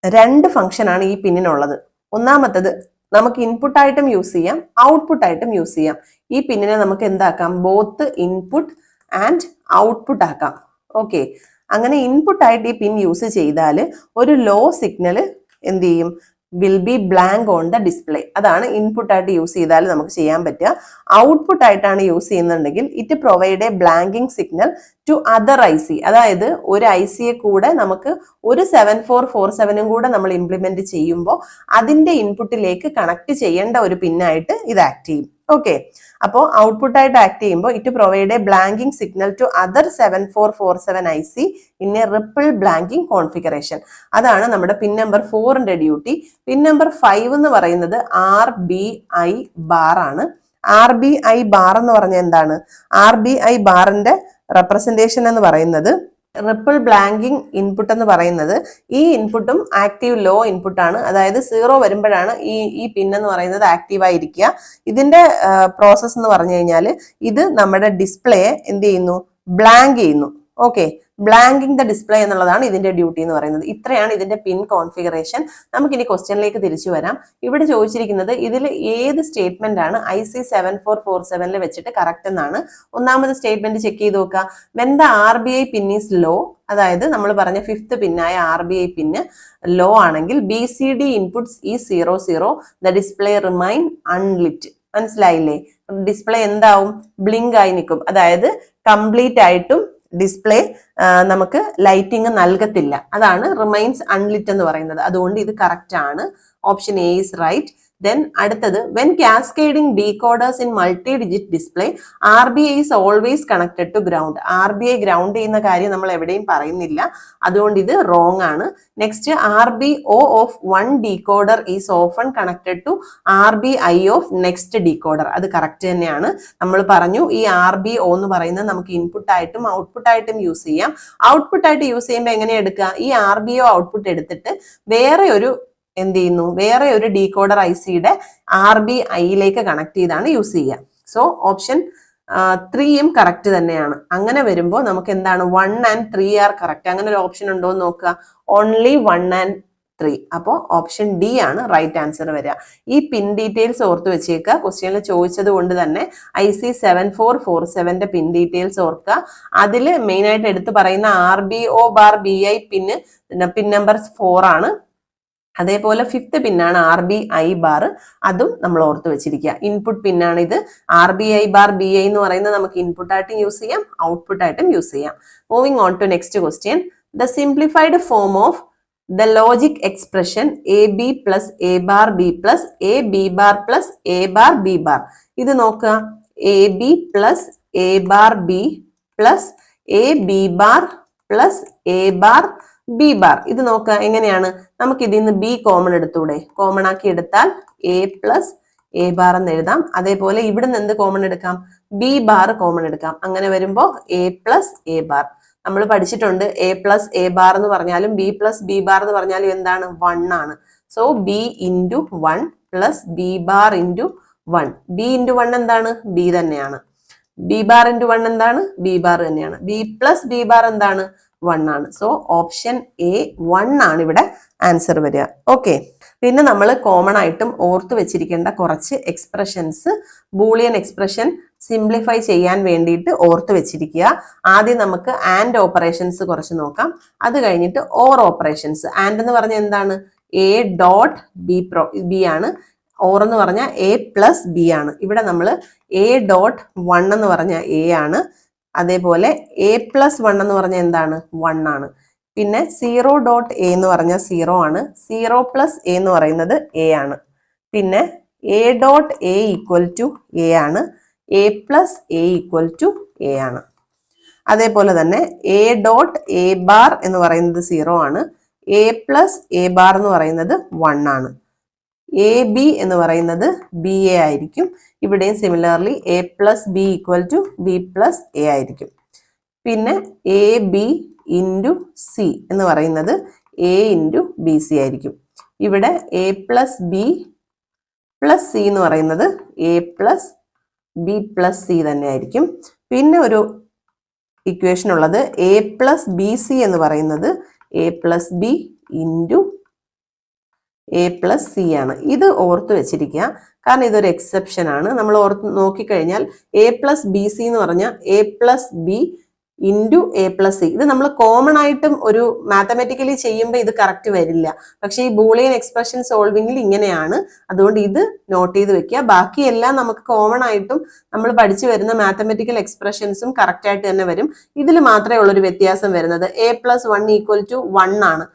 2 ഫംഗ്ഷൻ ആണ് ഈ പിന്നിനുള്ളത്. ഒന്നാമത്തത് നമുക്ക് ഇൻപുട്ടായിട്ടും യൂസ് ചെയ്യാം, ഔട്ട്പുട്ടായിട്ടും യൂസ് ചെയ്യാം. ഈ പിന്നിനെ നമുക്ക് എന്താക്കാം? ബോത്ത് ഇൻപുട്ട് ആൻഡ് ഔട്ട്പുട്ട് ആക്കാം. ഓക്കെ, അങ്ങനെ ഇൻപുട്ടായിട്ട് ഈ പിൻ യൂസ് ചെയ്താൽ ഒരു ലോ സിഗ്നൽ എന്ത് ചെയ്യും? Will be blank on the display. അതാണ് ഇൻപുട്ടായിട്ട് യൂസ് ചെയ്താൽ നമുക്ക് ചെയ്യാൻ പറ്റുക. ഔട്ട്പുട്ട് ആയിട്ടാണ് യൂസ് ചെയ്യുന്നുണ്ടെങ്കിൽ it provide a blanking signal to other IC. അതായത് ഒരു ICയെ കൂടെ നമുക്ക് ഒരു 7447 കൂടെ നമ്മൾ ഇംപ്ലിമെന്റ് ചെയ്യുമ്പോൾ അതിന്റെ ഇൻപുട്ടിലേക്ക് കണക്ട് ചെയ്യേണ്ട ഒരു പിന്നായിട്ട് ഇത് ആക്ട് ചെയ്യും. ഓക്കെ, അപ്പോൾ ഔട്ട്പുട്ടായിട്ട് ആക്ട് ചെയ്യുമ്പോൾ it provide a blanking signal to other 7447 IC in a ripple blanking configuration. അതാണ് നമ്മുടെ പിൻ നമ്പർ 4ന്റെ ഡ്യൂട്ടി. പിൻ നമ്പർ 5 എന്ന് പറയുന്നത് RBI ബാർ ആണ്. RBI ബാർ എന്ന് പറഞ്ഞാൽ എന്താണ്? RBI ബാറിന്റെ റെപ്രസെന്റേഷൻ എന്ന് പറയുന്നത് റിപ്പിൾ ബ്ലാങ്കിങ് ഇൻപുട്ട് എന്ന് പറയുന്നത് ഈ ഇൻപുട്ടും ആക്റ്റീവ് ലോ ഇൻപുട്ട് ആണ്. അതായത് 0 വരുമ്പോഴാണ് ഈ പിൻ എന്ന് പറയുന്നത് ആക്റ്റീവ് ആയിരിക്കുക. ഇതിന്റെ പ്രോസസ് എന്ന് പറഞ്ഞു കഴിഞ്ഞാൽ ഇത് നമ്മുടെ ഡിസ്പ്ലേയെ എന്ത് ചെയ്യുന്നു? ബ്ലാങ്ക് ചെയ്യുന്നു. ഓക്കെ, ബ്ലാങ്കിങ് ദ ഡിസ്പ്ലേ എന്നുള്ളതാണ് ഇതിന്റെ ഡ്യൂട്ടി എന്ന് പറയുന്നത്. ഇത്രയാണ് ഇതിന്റെ പിൻ കോൺഫിഗറേഷൻ. നമുക്കിനി ക്വസ്റ്റ്യനിലേക്ക് തിരിച്ചു വരാം. ഇവിടെ ചോദിച്ചിരിക്കുന്നത് ഇതിൽ ഏത് സ്റ്റേറ്റ്മെന്റ് ആണ് IC 7447 വെച്ചിട്ട് കറക്റ്റ് എന്നാണ്. ഒന്നാമത് സ്റ്റേറ്റ്മെന്റ് ചെക്ക് ചെയ്ത് നോക്കുക. When the RBI pin is low, അതായത് നമ്മൾ പറഞ്ഞ 5th പിന്നായ RBI പിന്ന് ലോ ആണെങ്കിൽ BCD ഇൻപുട്സ് ഈ 00, ദ ഡിസ്പ്ലേ റിമൈൻ അൺലിറ്റ്. മനസ്സിലായില്ലേ? ഡിസ്പ്ലേ എന്താവും? ബ്ലിങ്ക് ആയി നിൽക്കും. അതായത് കംപ്ലീറ്റ് ആയിട്ടും ഡിസ്പ്ലേ നമുക്ക് ലൈറ്റിംഗ് നൽകത്തില്ല. അതാണ് റിമൈൻസ് അൺലിറ്റ് എന്ന് പറയുന്നത്. അതുകൊണ്ട് ഇത് കറക്റ്റ് ആണ്. Option A is right. Then അടുത്തത്, when cascading decoders in multi digit display RBI is always connected to ground. RBI ground ചെയ്യുന്ന കാര്യം നമ്മൾ എവിടെയും പറയുന്നില്ല, അതുകൊണ്ട് ഇത് റോങ് ആണ്. Next, RBO of one decoder is often connected to RBI of next decoder. അത് കറക്റ്റ് തന്നെയാണ്. നമ്മൾ പറഞ്ഞു ഈ RBO എന്ന് പറയുന്നത് നമുക്ക് ഇൻപുട്ട് ആയിട്ടും ഔട്ട്പുട്ട് ആയിട്ടും യൂസ് ചെയ്യാം. ഔട്ട്പുട്ട് ആയിട്ട് യൂസ് ചെയ്യുമ്പോൾ എങ്ങനെ എടുക്കുക? ഈ RBO ഔട്ട്പുട്ട് എടുത്തിട്ട് എന്ത് ചെയ്യുന്നു, വേറെ ഒരു ഡീകോഡർ ICയുടെ RBIയിലേക്ക് കണക്ട് ചെയ്താണ് യൂസ് ചെയ്യുക. സോ ഓപ്ഷൻ 3യും കറക്റ്റ് തന്നെയാണ്. അങ്ങനെ വരുമ്പോൾ നമുക്ക് എന്താണ്, 1 and 3 ആർ കറക്റ്റ്. അങ്ങനെ ഒരു ഓപ്ഷൻ ഉണ്ടോ എന്ന് നോക്കുക. Only 1 and 3. അപ്പോൾ ഓപ്ഷൻ ഡി ആണ് റൈറ്റ് ആൻസർ വരിക. ഈ പിൻ ഡീറ്റെയിൽസ് ഓർത്ത് വെച്ചേക്കുക. ക്വസ്റ്റ്യനിൽ ചോദിച്ചത് കൊണ്ട് തന്നെ IC 7447 പിൻ ഡീറ്റെയിൽസ് ഓർക്കുക. അതിൽ മെയിൻ ആയിട്ട് എടുത്ത് പറയുന്ന RBO/BI പിൻ നമ്പർ 4 ആണ്. അതേപോലെ 5th പിന്നാണ് RBI ബാർ, അതും നമ്മൾ ഓർത്ത് വെച്ചിരിക്കുക. ഇൻപുട്ട് പിന്നാണ് ഇത്. RBI/BI എന്ന് പറയുന്നത് നമുക്ക് ഇൻപുട്ട് ആയിട്ടും യൂസ് ചെയ്യാം, ഔട്ട്പുട്ട് ആയിട്ടും യൂസ് ചെയ്യാം. Moving on to next question. The simplified form of the logic expression AB plus A bar B plus AB bar plus A bar B bar. ഇത് നോക്കുക, AB plus A bar B plus AB bar plus A bar B bar. ഇത് നോക്കുക എങ്ങനെയാണ്, നമുക്ക് ഇതിൽ നിന്ന് B common എടുത്തൂടെ? Common ആക്കി എടുത്താൽ A പ്ലസ് A ബാർ എന്ന് എഴുതാം. അതേപോലെ ഇവിടുന്ന് എന്ത് കോമൺ എടുക്കാം? B ബാർ കോമൺ എടുക്കാം. അങ്ങനെ വരുമ്പോൾ A പ്ലസ് A ബാർ. നമ്മൾ പഠിച്ചിട്ടുണ്ട് A പ്ലസ് A ബാർ എന്ന് പറഞ്ഞാലും B പ്ലസ് B ബാർ എന്ന് പറഞ്ഞാലും എന്താണ്? 1 ആണ്. So B into 1 plus B bar into 1. B into 1 എന്താണ്? B തന്നെയാണ്. B ബാർ ഇൻറ്റു 1 എന്താണ്? B ബാർ തന്നെയാണ്. B പ്ലസ് B ബാർ എന്താണ്? 1 ആണ്. സോ ഓപ്ഷൻ A 1 ആണ് ഇവിടെ ആൻസർ വരിക. ഓക്കെ, പിന്നെ നമ്മൾ കോമൺ ആയിട്ടും ഓർത്ത് വെച്ചിരിക്കേണ്ട കുറച്ച് എക്സ്പ്രഷൻസ്, ബൂളിയൻ എക്സ്പ്രഷൻ സിംപ്ലിഫൈ ചെയ്യാൻ വേണ്ടിയിട്ട് ഓർത്ത് വെച്ചിരിക്കുക. ആദ്യം നമുക്ക് ആൻഡ് ഓപ്പറേഷൻസ് കുറച്ച് നോക്കാം. അത് കഴിഞ്ഞിട്ട് ഓർ ഓപ്പറേഷൻസ്. ആൻഡ് എന്ന് പറഞ്ഞാൽ എന്താണ്? A ഡോട്ട് B ആണ്. ഓർ എന്ന് പറഞ്ഞാൽ A പ്ലസ് B ആണ്. ഇവിടെ നമ്മൾ A ഡോട്ട് 1 എന്ന് പറഞ്ഞാൽ A ആണ്. അതേപോലെ A പ്ലസ് 1 എന്ന് പറഞ്ഞാൽ എന്താണ്? 1 ആണ്. പിന്നെ 0 ഡോട്ട് A എന്ന് പറഞ്ഞാൽ 0 ആണ്. 0 പ്ലസ് A എന്ന് പറയുന്നത് A ആണ്. പിന്നെ A dot A equal to A ആണ്. A plus A equal to A ആണ്. അതേപോലെ തന്നെ A ഡോട്ട് A ബാർ എന്ന് പറയുന്നത് 0 ആണ്. A പ്ലസ് A ബാർ എന്ന് പറയുന്നത് 1 ആണ്. AB എന്ന് പറയുന്നത് BA ആയിരിക്കും. ഇവിടെയും similarly A plus B equal to B plus A ആയിരിക്കും. പിന്നെ AB ഇൻറ്റു C എന്ന് പറയുന്നത് A ഇൻറ്റു BC ആയിരിക്കും. ഇവിടെ A plus B plus C എന്ന് പറയുന്നത് A plus B plus C തന്നെ ആയിരിക്കും. പിന്നെ ഒരു ഇക്വേഷൻ ഉള്ളത് A പ്ലസ് BC എന്ന് പറയുന്നത് A plus B into A plus C ആണ്. ഇത് ഓർത്ത് വെച്ചിരിക്കുക, കാരണം ഇതൊരു എക്സെപ്ഷൻ ആണ്. നമ്മൾ ഓർത്ത് നോക്കിക്കഴിഞ്ഞാൽ A പ്ലസ് BC എന്ന് പറഞ്ഞാൽ A plus B into A plus C. ഇത് നമ്മൾ കോമൺ ആയിട്ടും ഒരു മാത്തമാറ്റിക്കലി ചെയ്യുമ്പോൾ ഇത് കറക്റ്റ് വരില്ല. പക്ഷേ ഈ ബൂളിയൻ എക്സ്പ്രഷൻ സോൾവിങ്ങിൽ ഇങ്ങനെയാണ്. അതുകൊണ്ട് ഇത് നോട്ട് ചെയ്ത് വെക്കുക. ബാക്കിയെല്ലാം നമുക്ക് കോമൺ ആയിട്ടും നമ്മൾ പഠിച്ചു വരുന്ന മാത്തമാറ്റിക്കൽ എക്സ്പ്രഷൻസും കറക്റ്റ് ആയിട്ട് തന്നെ വരും. ഇതിൽ മാത്രമേ ഉള്ളൊരു വ്യത്യാസം വരുന്നത്. A പ്ലസ് 1 ഈക്വൽ ടു 1 ആണ്.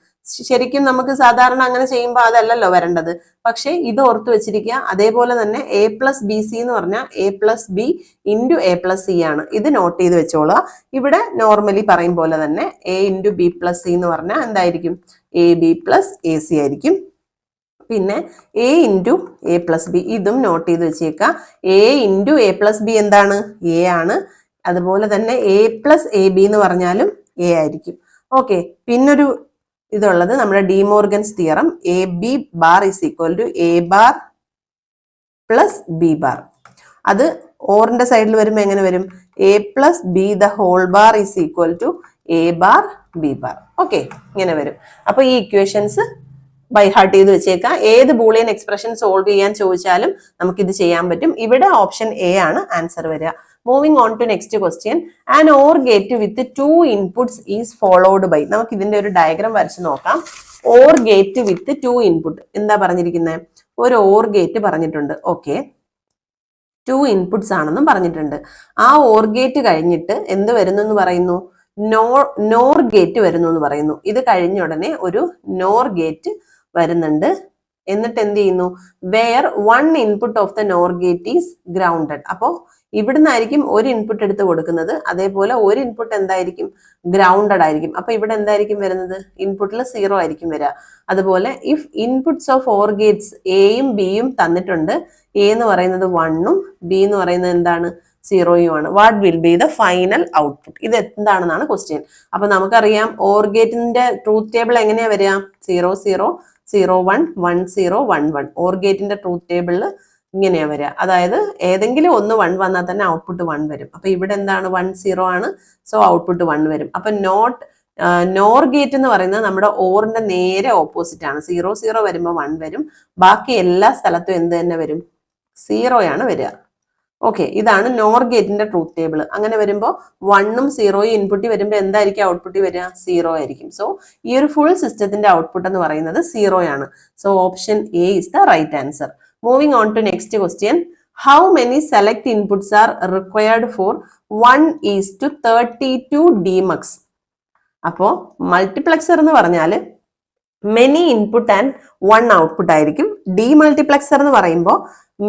ശരിക്കും നമുക്ക് സാധാരണ അങ്ങനെ ചെയ്യുമ്പോൾ അതല്ലല്ലോ വരേണ്ടത്. പക്ഷെ ഇത് ഓർത്ത് വെച്ചിരിക്കുക. അതേപോലെ തന്നെ A പ്ലസ് BC എന്ന് പറഞ്ഞാൽ A plus B into A plus C ആണ്. ഇത് നോട്ട് ചെയ്ത് വെച്ചോളുക. ഇവിടെ നോർമലി പറയും പോലെ തന്നെ A into B plus C എന്ന് പറഞ്ഞാൽ എന്തായിരിക്കും? AB പ്ലസ് AC ആയിരിക്കും. പിന്നെ A into A plus B ഇതും നോട്ട് ചെയ്ത് വെച്ചേക്കുക. A into A plus B എന്താണ്? A ആണ്. അതുപോലെ തന്നെ A പ്ലസ് AB എന്ന് പറഞ്ഞാലും A ആയിരിക്കും. ഓക്കെ, പിന്നൊരു ഇതുള്ളത് നമ്മുടെ De Morgan's theorem. AB bar is equal to A bar plus B bar. അത് ഓറിന്റെ സൈഡിൽ വരുമ്പോൾ എങ്ങനെ വരും? A plus B the whole bar is equal to A bar B bar. Okay, ഇങ്ങനെ വരും. അപ്പൊ ഈ ഇക്വേഷൻസ് ബൈ ഹാർട്ട് ചെയ്ത് വെച്ചേക്കാം. ഏത് ബൂളിയൻ എക്സ്പ്രഷൻ സോൾവ് ചെയ്യാൻ ചോദിച്ചാലും നമുക്കിത് ചെയ്യാൻ പറ്റും. ഇവിടെ ഓപ്ഷൻ A ആണ് ആൻസർ വരിക. Moving on to next question. An OR gate with 2 inputs is followed by. നമുക്ക് ഇതിന്റെ ഒരു ഡയഗ്രാം വരച്ച് നോക്കാം. ഓർ ഗേറ്റ് വിത്ത് 2 ഇൻപുട്ട് എന്താ പറഞ്ഞിരിക്കുന്നത്? ഒരു ഓർ ഗേറ്റ് പറഞ്ഞിട്ടുണ്ട്. ഓക്കെ, 2 ഇൻപുട്സ് ആണെന്നും പറഞ്ഞിട്ടുണ്ട്. ആ ഓർ ഗേറ്റ് കഴിഞ്ഞിട്ട് എന്ത് വരുന്നു എന്ന് പറയുന്നു? നോർ ഗേറ്റ് വരുന്നു എന്ന് പറയുന്നു. ഇത് കഴിഞ്ഞ ഉടനെ ഒരു നോർ ഗേറ്റ് വരുന്നുണ്ട്. എന്നിട്ട് എന്ത് ചെയ്യുന്നു? Where one input of the NOR gate is grounded. അപ്പോൾ ഇവിടുന്നായിരിക്കും ഒരു ഇൻപുട്ട് എടുത്ത് കൊടുക്കുന്നത്. അതേപോലെ ഒരു ഇൻപുട്ട് എന്തായിരിക്കും? ഗ്രൗണ്ടഡ് ആയിരിക്കും. അപ്പൊ ഇവിടെ എന്തായിരിക്കും വരുന്നത്? ഇൻപുട്ടിൽ 0 ആയിരിക്കും വരിക. അതുപോലെ if inputs of or Gates എയും ബിയും തന്നിട്ടുണ്ട്, എ എന്ന് പറയുന്നത് 1ഉം ബി എന്ന് പറയുന്നത് എന്താണ്? 0യും ആണ്. What will be the final output? ഇത് എന്താണെന്നാണ് ക്വസ്റ്റ്യൻ. അപ്പൊ നമുക്കറിയാം ഓർ ഗേറ്റിന്റെ ട്രൂത്ത് ടേബിൾ എങ്ങനെയാ വരിക? 0 0 0 1 1 0 1 1. ഓർ ഗേറ്റിന്റെ ട്രൂത്ത് ടേബിളിൽ ഇങ്ങനെയാ വരിക. അതായത് ഏതെങ്കിലും ഒന്ന് 1 വന്നാൽ തന്നെ ഔട്ട്പുട്ട് 1 വരും. അപ്പൊ ഇവിടെ എന്താണ്? 1 0 ആണ്. സോ ഔട്ട്പുട്ട് 1 വരും. അപ്പൊ നോർ ഗേറ്റ് എന്ന് പറയുന്നത് നമ്മുടെ ഓറിന്റെ നേരെ ഓപ്പോസിറ്റ് ആണ്. 0 0 വരുമ്പോൾ 1 വരും. ബാക്കി എല്ലാ സ്ഥലത്തും എന്ത് തന്നെ വരും? 0 ആണ് വരിക. ഓക്കെ, ഇതാണ് നോർ ഗേറ്റിന്റെ ട്രൂത്ത് ടേബിൾ. അങ്ങനെ വരുമ്പോൾ 1ഉം 0യും ഇൻപുട്ടി വരുമ്പോൾ എന്തായിരിക്കും ഔട്ട്പുട്ടി വരിക? 0 ആയിരിക്കും. സോ ഈ ഒരു ഫുൾ സിസ്റ്റത്തിന്റെ ഔട്ട്പുട്ട് എന്ന് പറയുന്നത് 0 ആണ്. So option A is the right answer. Moving on to next question. How many select inputs are required for 1:32 demux? അപ്പോ മൾട്ടിപ്ലക്സർ എന്ന് പറഞ്ഞാൽ മെനി ഇൻപുട്ട് ആൻഡ് 1 ഔട്ട്പുട്ട് ആയിരിക്കും. ഡിമൾട്ടിപ്ലക്സർ എന്ന് പറയുമ്പോൾ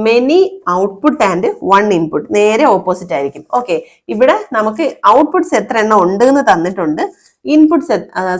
മെനി ഔട്ട്പുട്ട് ആൻഡ് 1 ഇൻപുട്ട്, നേരെ ഓപ്പോസിറ്റ് ആയിരിക്കും. ഓക്കെ, ഇവിടെ നമുക്ക് ഔട്ട്പുട്ട്സ് എത്ര എണ്ണം ഉണ്ട് എന്ന് തന്നിട്ടുണ്ട്. ഇൻപുട്ട്സ്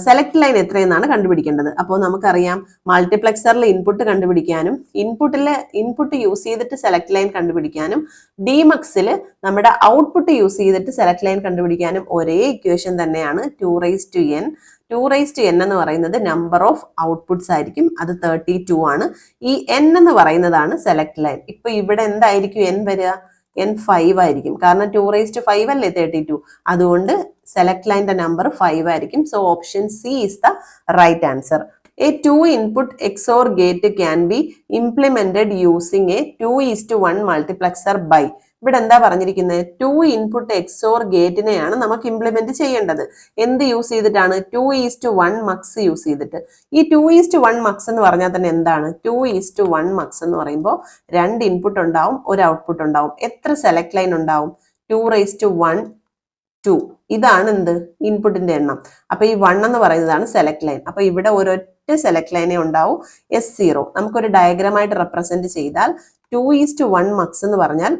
സെലക്ട് ലൈൻ എത്രയെന്നാണ് കണ്ടുപിടിക്കേണ്ടത്. അപ്പോൾ നമുക്കറിയാം മൾട്ടിപ്ലക്സറിൽ ഇൻപുട്ട് കണ്ടുപിടിക്കാനും ഇൻപുട്ട് യൂസ് ചെയ്തിട്ട് സെലക്ട് ലൈൻ കണ്ടുപിടിക്കാനും ഡിമക്സിൽ നമ്മുടെ ഔട്ട്പുട്ട് യൂസ് ചെയ്തിട്ട് സെലക്ട് ലൈൻ കണ്ടുപിടിക്കാനും ഒരേ ഇക്വേഷൻ തന്നെയാണ്. 2n. 2n എന്ന് പറയുന്നത് നമ്പർ ഓഫ് ഔട്ട്പുട്ട്സ് ആയിരിക്കും. അത് 32 ആണ്. ഈ n എന്ന് പറയുന്നതാണ് സെലക്ട് ലൈൻ. ഇപ്പൊ ഇവിടെ എന്തായിരിക്കും n വരിക? n 5 ആയിരിക്കും. കാരണം 2⁵ അല്ലേ 32. അതുകൊണ്ട് സെലക്ട് ലൈൻ്റെ നമ്പർ 5 ആയിരിക്കും. So option C is the right answer. A 2-input XOR gate can be implemented using a 2:1 multiplexer by. ഇവിടെ എന്താ പറഞ്ഞിരിക്കുന്നത്? 2 ഇൻപുട്ട് XOR ഗേറ്റിനെയാണ് നമുക്ക് ഇംപ്ലിമെന്റ് ചെയ്യേണ്ടത്. എന്ത് യൂസ് ചെയ്തിട്ടാണ്? 2:1 മക്സ് യൂസ് ചെയ്തിട്ട്. ഈ 2:1 മക്സ് എന്ന് പറഞ്ഞാൽ തന്നെ എന്താണ്? 2:1 മക്സ് എന്ന് പറയുമ്പോൾ 2 ഇൻപുട്ട് ഉണ്ടാവും, ഒരു ഔട്ട്പുട്ട് ഉണ്ടാവും. എത്ര സെലക്ട് ലൈൻ ഉണ്ടാവും? 2:1 2. ഇതാണ് എന്ത്? ഇൻപുട്ടിന്റെ എണ്ണം. അപ്പൊ ഈ 1 എന്ന് പറയുന്നതാണ് സെലക്ട് ലൈൻ. അപ്പൊ ഇവിടെ ഒരൊറ്റ സെലക്ട് ലൈനേ ഉണ്ടാവും, S0. നമുക്കൊരു ഡയഗ്രമായിട്ട് റെപ്രസെന്റ് ചെയ്താൽ 2:1 മക്സ് എന്ന് പറഞ്ഞാൽ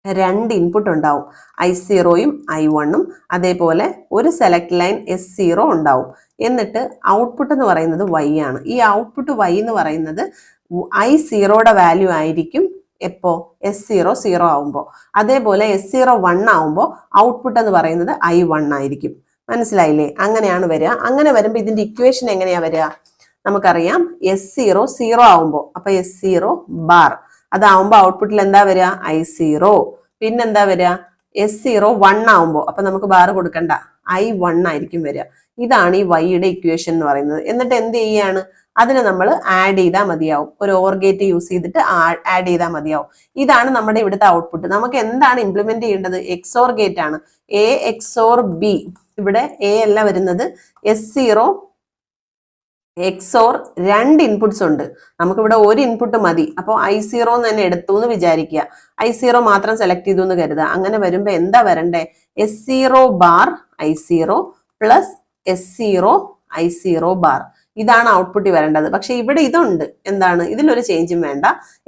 2 ഇൻപുട്ട് ഉണ്ടാവും, I0യും I1ഉം. അതേപോലെ ഒരു സെലക്ട് ലൈൻ S0 ഉണ്ടാവും. എന്നിട്ട് ഔട്ട്പുട്ട് എന്ന് പറയുന്നത് Y ആണ്. ഈ ഔട്ട്പുട്ട് Y എന്ന് പറയുന്നത് I0യുടെ വാല്യൂ ആയിരിക്കും എപ്പോ? S0 0 ആവുമ്പോൾ. അതേപോലെ S0 1 ആവുമ്പോൾ ഔട്ട്പുട്ട് എന്ന് പറയുന്നത് I1 ആയിരിക്കും. മനസ്സിലായില്ലേ? അങ്ങനെയാണ് വരിക. അങ്ങനെ വരുമ്പോൾ ഇതിന്റെ ഇക്വേഷൻ എങ്ങനെയാ വരിക? നമുക്കറിയാം S0 0 ആവുമ്പോൾ, അപ്പൊ S0 ബാർ അതാവുമ്പോൾ ഔട്ട്പുട്ടിൽ എന്താ വരിക? I0. പിന്നെന്താ വരിക? S0 1 ആവുമ്പോൾ, അപ്പൊ നമുക്ക് ബാർ കൊടുക്കണ്ട, I1 ആയിരിക്കും വരിക. ഇതാണ് ഈ വൈയുടെ ഇക്വേഷൻ എന്ന് പറയുന്നത്. എന്നിട്ട് എന്ത് ചെയ്യാണ്? അതിനെ നമ്മൾ ആഡ് ചെയ്താൽ മതിയാവും. ഒരു ഓർ ഗേറ്റ് യൂസ് ചെയ്തിട്ട് ആഡ് ചെയ്താൽ മതിയാവും. ഇതാണ് നമ്മുടെ ഇവിടുത്തെ ഔട്ട്പുട്ട്. നമുക്ക് എന്താണ് ഇംപ്ലിമെന്റ് ചെയ്യേണ്ടത്? XOR ഗേറ്റ് ആണ്. A XOR B. ഇവിടെ A അല്ല വരുന്നത്, S0 XOR 2 ഇൻപുട്സ് ഉണ്ട്. നമുക്കിവിടെ ഒരു ഇൻപുട്ട് മതി. അപ്പോൾ I0 തന്നെ എടുത്തു എന്ന് വിചാരിക്കുക. I0 മാത്രം സെലക്ട് ചെയ്തു എന്ന് കരുതുക. അങ്ങനെ വരുമ്പോൾ എന്താ വരണ്ടേ? S0 bar I0 plus S0 I0 bar. ഇതാണ് ഔട്ട്പുട്ട് വരേണ്ടത്. പക്ഷെ ഇവിടെ ഇതുണ്ട്. എന്താണ്? ഇതിലൊരു ചേഞ്ചും വേണ്ട.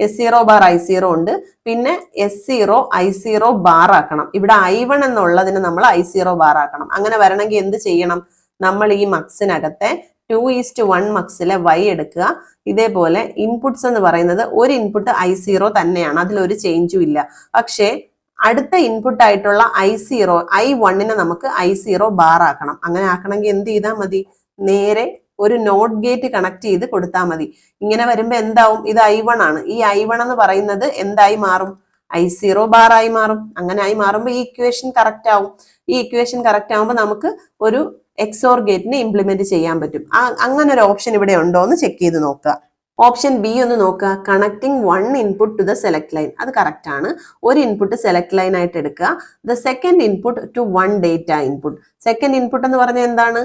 S0 ബാർ I0 ഉണ്ട്. പിന്നെ S0 I0 ബാർ ആക്കണം. ഇവിടെ I1 എന്നുള്ളതിന് നമ്മൾ I0 ബാർ ആക്കണം. അങ്ങനെ വരണമെങ്കിൽ എന്ത് ചെയ്യണം? നമ്മൾ ഈ മക്സിനകത്തെ 2:1 മക്സിലെ Y എടുക്കുക. ഇതേപോലെ ഇൻപുട്സ് എന്ന് പറയുന്നത് ഒരു ഇൻപുട്ട് I0 തന്നെയാണ്, അതിലൊരു ചേഞ്ചും ഇല്ല. പക്ഷേ അടുത്ത ഇൻപുട്ട് ആയിട്ടുള്ള I1നെ നമുക്ക് I0 ബാർ ആക്കണം. അങ്ങനെ ആക്കണമെങ്കിൽ എന്ത് ചെയ്താൽ മതി? നേരെ ഒരു നോട്ട് ഗേറ്റ് കണക്ട് ചെയ്ത് കൊടുത്താൽ മതി. ഇങ്ങനെ വരുമ്പോൾ എന്താവും? ഇത് I1 ആണ്. ഈ I1 എന്ന് പറയുന്നത് എന്തായി മാറും? I0 ബാർ ആയി മാറും. അങ്ങനെ ആയി മാറുമ്പോൾ ഈ ഇക്വേഷൻ കറക്റ്റ് ആവും. ഈ ഇക്വേഷൻ കറക്റ്റ് ആവുമ്പോൾ നമുക്ക് ഒരു XOR ഗേറ്റിനെ ഇംപ്ലിമെന്റ് ചെയ്യാൻ പറ്റും. അങ്ങനെ ഒരു ഓപ്ഷൻ ഇവിടെ ഉണ്ടോ എന്ന് ചെക്ക് ചെയ്ത് നോക്കുക. ഓപ്ഷൻ ബി ഒന്ന് നോക്കുക. Connecting 1 input to the select line. അത് കറക്റ്റ് ആണ്. ഒരു ഇൻപുട്ട് സെലക്ട് ലൈൻ ആയിട്ട് എടുക്കുക. The second input to 1 data input. Second input എന്ന് പറഞ്ഞാൽ എന്താണ്?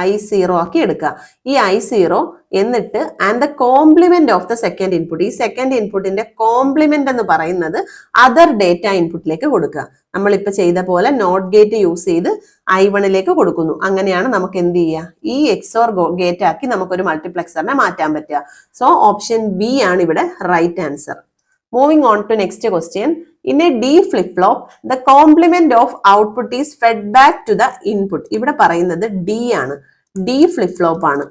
I0 ആക്കി എടുക്കുക. ഈ I0 എന്നിട്ട് and the complement of the second input, ഈ സെക്കൻഡ് ഇൻപുട്ടിന്റെ കോംപ്ലിമെന്റ് എന്ന് പറയുന്നത് അതർ ഡേറ്റ ഇൻപുട്ടിലേക്ക് കൊടുക്കുക. നമ്മളിപ്പോ ചെയ്ത പോലെ നോട്ട് ഗേറ്റ് യൂസ് ചെയ്ത് I1ലേക്ക് കൊടുക്കുന്നു. അങ്ങനെയാണ് നമുക്ക് എന്ത് ചെയ്യുക, ഈ XOR ഗേറ്റ് ആക്കി നമുക്കൊരു മൾട്ടിപ്ലക്സറിനെ മാറ്റാൻ പറ്റുക. സോ ഓപ്ഷൻ ബി ആണ് ഇവിടെ right answer. Moving on to next question. In a D flip-flop, the complement of output is fed back to the input. ഇവിടെ പറയുന്നത് D ആണ്. D flip-flop ആണ്.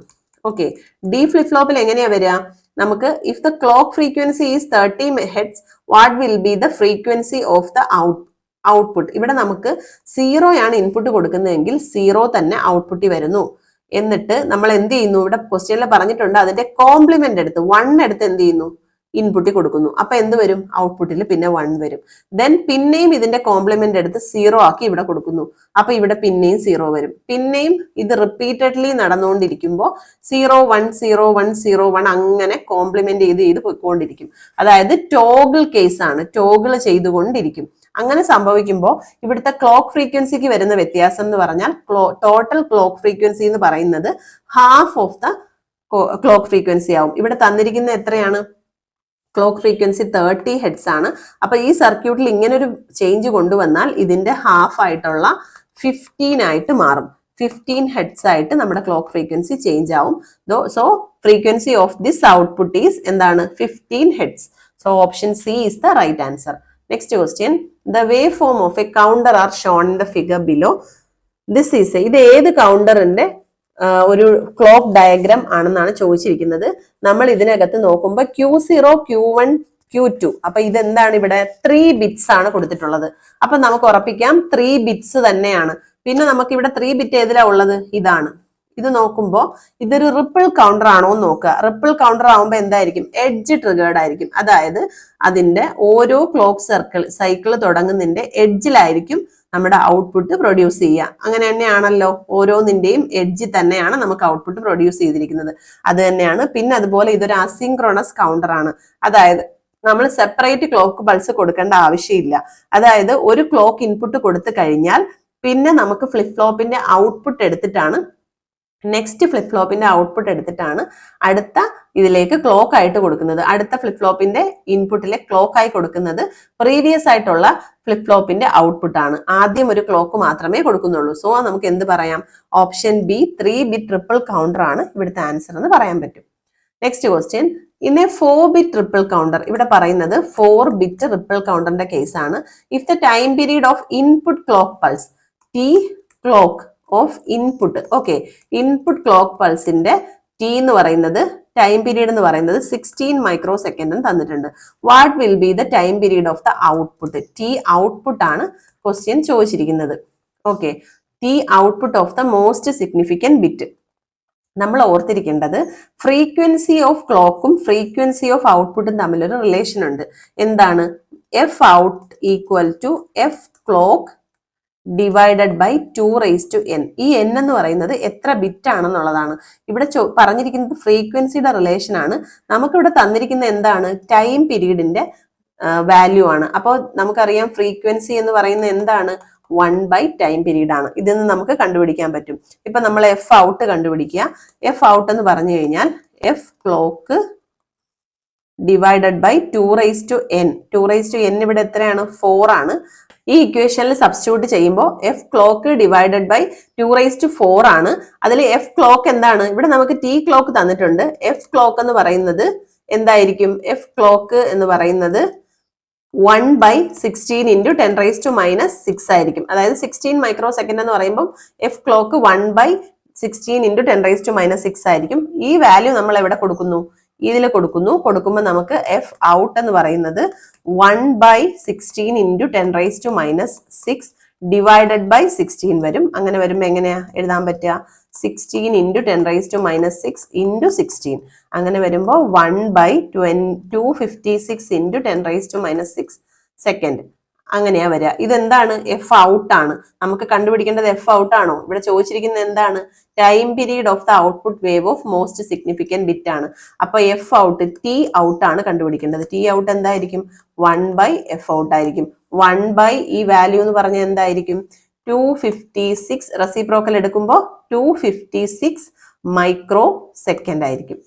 ഓക്കെ, D flip-flopൽ എങ്ങനെയാ വരിക? നമുക്ക് if the clock frequency is 30 Hz, what will be the frequency of the output? ഇവിടെ നമുക്ക് 0 ആണ് ഇൻപുട്ട് കൊടുക്കുന്നതെങ്കിൽ 0 തന്നെ ഔട്ട്പുട്ട് വരുന്നു. എന്നിട്ട് നമ്മൾ എന്ത് ചെയ്യുന്നു, ഇവിടെ ക്വസ്റ്റ്യനിൽ പറഞ്ഞിട്ടുണ്ട് അതിന്റെ കോംപ്ലിമെന്റ് എടുത്ത് 1 എടുത്ത് എന്ത് ചെയ്യുന്നു, ഇൻപുട്ട് കൊടുക്കുന്നു. അപ്പൊ എന്ത് വരും, ഔട്ട്പുട്ടിൽ പിന്നെ 1 വരും. ദെൻ പിന്നെയും ഇതിന്റെ കോംപ്ലിമെന്റ് എടുത്ത് 0 ആക്കി ഇവിടെ കൊടുക്കുന്നു. അപ്പൊ ഇവിടെ പിന്നെയും 0 വരും. പിന്നെയും ഇത് റിപ്പീറ്റഡ്ലി നടന്നുകൊണ്ടിരിക്കുമ്പോൾ 0 1 0 1 0 1 അങ്ങനെ കോംപ്ലിമെന്റ് ചെയ്ത് പോയിക്കൊണ്ടിരിക്കും. അതായത് ടോഗിൾ കേസ് ആണ്, ടോഗിൾ ചെയ്തുകൊണ്ടിരിക്കും. അങ്ങനെ സംഭവിക്കുമ്പോൾ ഇവിടുത്തെ ക്ലോക്ക് ഫ്രീക്വൻസിക്ക് വരുന്ന വ്യത്യാസം എന്ന് പറഞ്ഞാൽ ടോട്ടൽ ക്ലോക്ക് ഫ്രീക്വൻസി എന്ന് പറയുന്നത് half of the clock frequency ആവും. ഇവിടെ തന്നിരിക്കുന്ന എത്രയാണ്, ക്ലോക്ക് ഫ്രീക്വൻസി 30 ഹെഡ്സ് ആണ്. അപ്പൊ ഈ സർക്യൂട്ടിൽ ഇങ്ങനെ ഒരു ചേഞ്ച് കൊണ്ടുവന്നാൽ ഇതിന്റെ ഹാഫ് ആയിട്ടുള്ള 15 ആയിട്ട് മാറും. 15 ഹെഡ്സ് ആയിട്ട് നമ്മുടെ ക്ലോക്ക് ഫ്രീക്വൻസി ചേഞ്ച് ആവും. So frequency of this output is എന്താണ്, 15 hertz. So option C is the right answer. Next question. The wave form of a counter are shown in the figure below. This is, ഇത് ഏത് കൗണ്ടറിന്റെ ഒരു clock diagram ആണെന്നാണ് ചോദിച്ചിരിക്കുന്നത്. നമ്മൾ ഇതിനകത്ത് നോക്കുമ്പോൾ Q0 Q1 Q2, അപ്പൊ ഇതെന്താണ്, ഇവിടെ 3 ബിറ്റ്സ് ആണ് കൊടുത്തിട്ടുള്ളത്. അപ്പൊ നമുക്ക് ഉറപ്പിക്കാം 3 ബിറ്റ്സ് തന്നെയാണ്. പിന്നെ നമുക്ക് ഇവിടെ 3 ബിറ്റ് ഏതിലാ ഉള്ളത്, ഇതാണ്. ഇത് നോക്കുമ്പോൾ ഇതൊരു റിപ്പിൾ കൗണ്ടർ ആണോ എന്ന് നോക്കുക. റിപ്പിൾ കൗണ്ടർ ആവുമ്പോൾ എന്തായിരിക്കും, എഡ്ജ് ട്രിഗേർഡ് ആയിരിക്കും. അതായത് അതിന്റെ ഓരോ ക്ലോക്ക് സൈക്കിൾ തുടങ്ങുന്നതിന്റെ എഡ്ജിലായിരിക്കും നമ്മുടെ ഔട്ട്പുട്ട് പ്രൊഡ്യൂസ് ചെയ്യുക. അങ്ങനെ തന്നെയാണല്ലോ, ഓരോന്നിന്റെയും എഡ്ജ് തന്നെയാണ് നമുക്ക് ഔട്ട്പുട്ട് പ്രൊഡ്യൂസ് ചെയ്തിരിക്കുന്നത്. അത് തന്നെയാണ്. പിന്നെ അതുപോലെ ഇതൊരു അസിൻക്രോണസ് കൗണ്ടർ ആണ്. അതായത് നമ്മൾ സെപ്പറേറ്റ് ക്ലോക്ക് പൾസ് കൊടുക്കേണ്ട ആവശ്യമില്ല. അതായത് ഒരു ക്ലോക്ക് ഇൻപുട്ട് കൊടുത്തു കഴിഞ്ഞാൽ പിന്നെ നമുക്ക് ഫ്ലിപ്പ് ഫ്ലോപ്പിന്റെ ഔട്ട്പുട്ട് എടുത്തിട്ടാണ്, നെക്സ്റ്റ് ഫ്ലിപ്പ് ഫ്ലോപ്പിന്റെ ഔട്ട്പുട്ട് എടുത്തിട്ടാണ് അടുത്ത ഇതിലേക്ക് ക്ലോക്ക് ആയിട്ട് കൊടുക്കുന്നത്. അടുത്ത ഫ്ലിപ്പ് ഫ്ലോപ്പിന്റെ ഇൻപുട്ടിലെ ക്ലോക്ക് ആയി കൊടുക്കുന്നത് പ്രീവിയസ് ആയിട്ടുള്ള ഫ്ലിപ്പ് ഫ്ലോപ്പിന്റെ ഔട്ട്പുട്ട് ആണ്. ആദ്യം ഒരു ക്ലോക്ക് മാത്രമേ കൊടുക്കുന്നുള്ളൂ. സോ നമുക്ക് എന്ത് പറയാം, option B 3 bit ripple counter ആണ് ഇവിടുത്തെ ആൻസർ എന്ന് പറയാൻ പറ്റും. Next question. In a 4 bit ripple counter, ഇവിടെ പറയുന്നത് 4 ബിറ്റ് ട്രിപ്പിൾ കൗണ്ടറിന്റെ കേസാണ്. If the time period of input clock pulse T clock of input, okay, input clock പൾസിന്റെ ടി എന്ന് പറയുന്നത്, ടൈം പീരീഡ് എന്ന് പറയുന്നത് 16 മൈക്രോ സെക്കൻഡ് തന്നിട്ടുണ്ട്. What will be the time period of the output? T output ആണ് question ചോദിച്ചിരിക്കുന്നത്. Okay, T output of the most significant bit. നമ്മൾ ഓർത്തിരിക്കേണ്ടത് ഫ്രീക്വൻസി ഓഫ് ക്ലോക്കും ഫ്രീക്വൻസി ഓഫ് ഔട്ട്പുട്ടും തമ്മിലൊരു റിലേഷൻ ഉണ്ട്. എന്താണ്, F out equal to F clock divided by 2n. ഈ n എന്ന് പറയുന്നത് എത്ര ബിറ്റ് ആണെന്നുള്ളതാണ്. ഇവിടെ പറഞ്ഞിരിക്കുന്നത് ഫ്രീക്വൻസിയുടെ റിലേഷൻ ആണ്. നമുക്കിവിടെ തന്നിരിക്കുന്ന എന്താണ്, ടൈം പീരീഡിന്റെ വാല്യൂ ആണ്. അപ്പോൾ നമുക്കറിയാം ഫ്രീക്വൻസി എന്ന് പറയുന്നത് എന്താണ്, 1 ടൈം പീരീഡ് ആണ്. ഇതിന്ന് നമുക്ക് കണ്ടുപിടിക്കാൻ പറ്റും. ഇപ്പൊ നമ്മൾ എഫ് ഔട്ട് കണ്ടുപിടിക്കുക. എഫ് ഔട്ട് എന്ന് പറഞ്ഞു കഴിഞ്ഞാൽ F clock divided by 2n. 2n ഇവിടെ എത്രയാണ്, 4 ആണ്. ഈ ഇക്വേഷനിൽ സബ്സ്റ്റിറ്റ്യൂട്ട് ചെയ്യുമ്പോൾ എഫ് ക്ലോക്ക് ഡിവൈഡഡ് ബൈ 2⁴ ആണ്. അതിൽ എഫ് ക്ലോക്ക് എന്താണ്, ഇവിടെ നമുക്ക് ടി ക്ലോക്ക് തന്നിട്ടുണ്ട്. എഫ് ക്ലോക്ക് എന്ന് പറയുന്നത് എന്തായിരിക്കും, എഫ് ക്ലോക്ക് എന്ന് പറയുന്നത് 1/16 × 10⁻⁻6 ആയിരിക്കും. അതായത് 16 മൈക്രോ സെക്കൻഡ് എന്ന് പറയുമ്പോൾ എഫ് ക്ലോക്ക് 1/16 × 10⁻⁻6 ആയിരിക്കും. ഈ വാല്യൂ നമ്മൾ എവിടെ കൊടുക്കുന്നു, ഇതിൽ കൊടുക്കുമ്പോൾ നമുക്ക് എഫ് ഔട്ട് എന്ന് പറയുന്നത് 1/16 × 10⁻⁻6 ഡിവൈഡഡ് ബൈ 16 വരും. അങ്ങനെ വരുമ്പോൾ എങ്ങനെയാ എഴുതാൻ പറ്റുക, 16 × 10⁻⁻6 × 16. അങ്ങനെ വരുമ്പോൾ 1/256 × 10⁻⁻6 സെക്കൻഡ് അങ്ങനെയാ വരിക. ഇതെന്താണ്, എഫ് ഔട്ട് ആണ്. നമുക്ക് കണ്ടുപിടിക്കേണ്ടത് എഫ് ഔട്ട് ആണോ? ഇവിടെ ചോദിച്ചിരിക്കുന്നത് എന്താണ്, time period of the output wave of most significant bit ആണ്. അപ്പൊ എഫ് ഔട്ട് ടി ഔട്ട് ആണ് കണ്ടുപിടിക്കേണ്ടത്. ടി ഔട്ട് എന്തായിരിക്കും, 1/f ഔട്ട് ആയിരിക്കും. 1/ ഈ വാല്യൂ എന്ന് പറഞ്ഞാൽ എന്തായിരിക്കും, 256 റെസിപ്രോക്കൽ എടുക്കുമ്പോൾ 256 മൈക്രോ സെക്കൻഡ് ആയിരിക്കും.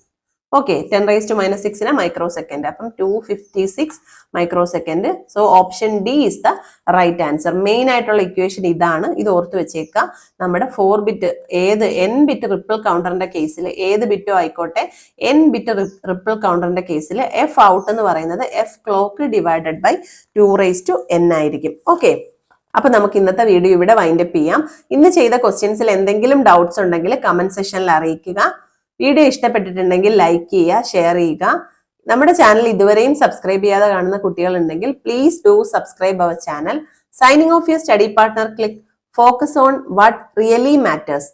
Okay, 10⁻⁻⁶ microsecond. അപ്പം 256 microsecond. So option D is the right answer. Main ആയിട്ടുള്ള ഇക്വേഷൻ ഇതാണ്, ഇത് ഓർത്ത് വെച്ചേക്കുക. നമ്മുടെ 4 ബിറ്റ് n ബിറ്റ് റിപ്പിൾ കൗണ്ടറിന്റെ കേസിൽ ഏത് ബിറ്റോ ആയിക്കോട്ടെ, n ബിറ്റ് റിപ്പിൾ കൗണ്ടറിന്റെ കേസിൽ എഫ് ഔട്ട് എന്ന് പറയുന്നത് F clock divided by 2n ആയിരിക്കും. ഓക്കെ, അപ്പൊ നമുക്ക് ഇന്നത്തെ വീഡിയോ ഇവിടെ വൈൻഡപ്പ് ചെയ്യാം. ഇന്ന് ചെയ്ത ക്വസ്റ്റ്യൻസിൽ എന്തെങ്കിലും ഡൗട്ട്സ് ഉണ്ടെങ്കിൽ കമന്റ് സെക്ഷനിൽ അറിയിക്കുക. വീഡിയോ ഇഷ്ടപ്പെട്ടിട്ടുണ്ടെങ്കിൽ ലൈക്ക് ചെയ്യുക, ഷെയർ ചെയ്യുക. നമ്മുടെ ചാനൽ ഇതുവരെയും സബ്സ്ക്രൈബ് ചെയ്യാതെ കാണുന്ന കുട്ടികൾ ഉണ്ടെങ്കിൽ please do subscribe our channel. Signing off your study partner. Click focus on what really matters.